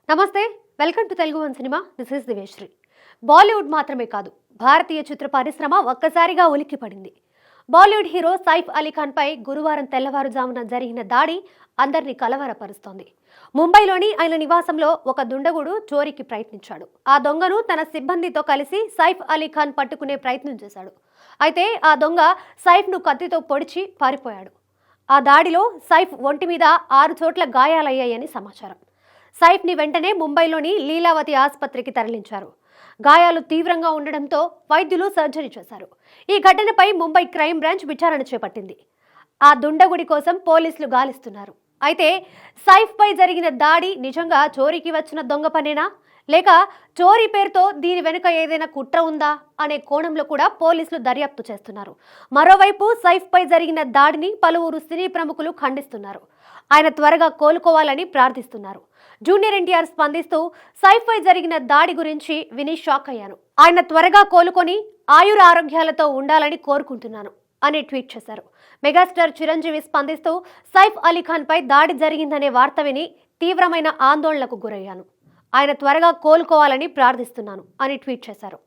నమస్తే, welcome to Telugu one cinema. This is Diveshri. Bollywood మాత్రమే కాదు, భారతీయ చిత్ర పరిశ్రమ ఒక్కసారిగా ఉలిక్కిపడింది. బాలీవుడ్ హీరో సైఫ్ అలీ ఖాన్ పై గురువారం తెల్లవారుజామున జరిగిన దాడి అందరినీ కలవరపరుస్తోంది. ముంబైలోని ఆయన నివాసంలో ఒక దుండగుడు చోరీకి ప్రయత్నించాడు. ఆ దొంగను తన సిబ్బందితో కలిసి సైఫ్ అలీ ఖాన్ పట్టుకునే ప్రయత్నం చేశాడు. అయితే ఆ దొంగ సైఫ్ను కత్తితో పొడిచి పారిపోయాడు. ఆ దాడిలో సైఫ్ ఒంటి మీద 6 చోట్ల గాయాలయ్యాయని సమాచారం. సైఫ్ని వెంటనే ముంబైలోని లీలావతి ఆసుపత్రికి తరలించారు. గాయాలు తీవ్రంగా ఉండడంతో వైద్యులు సర్జరీ చేశారు. ఈ ఘటనపై ముంబై క్రైమ్ బ్రాంచ్ విచారణ చేపట్టింది. ఆ దుండగుడి కోసం పోలీసులు గాలిస్తున్నారు. అయితే సైఫ్పై జరిగిన దాడి నిజంగా చోరీకి వచ్చిన దొంగ పనేనా, లేక చోరీ పేరుతో దీని వెనుక ఏదైనా కుట్ర ఉందా అనే కోణంలో కూడా పోలీసులు దర్యాప్తు చేస్తున్నారు. మరోవైపు సైఫ్పై జరిగిన దాడిని పలువురు సినీ ప్రముఖులు ఖండిస్తున్నారు. ఆయన త్వరగా కోలుకోవాలని ప్రార్థిస్తున్నారు. జూనియర్ ఎన్టీఆర్ స్పందిస్తూ సైఫ్పై జరిగిన దాడి గురించి విని షాక్ అయ్యాను. ఆయన త్వరగా కోలుకొని ఆయుర ఆరోగ్యాలతో ఉండాలని కోరుకుంటున్నాను అని ట్వీట్ చేశారు. మెగాస్టార్ చిరంజీవి స్పందిస్తూ సైఫ్ అలీ ఖాన్ పై దాడి జరిగిందనే వార్త విని తీవ్రమైన ఆందోళనకు గురయ్యాను. ఆయన త్వరగా కోలుకోవాలని ప్రార్థిస్తున్నాను అని ట్వీట్ చేశారు.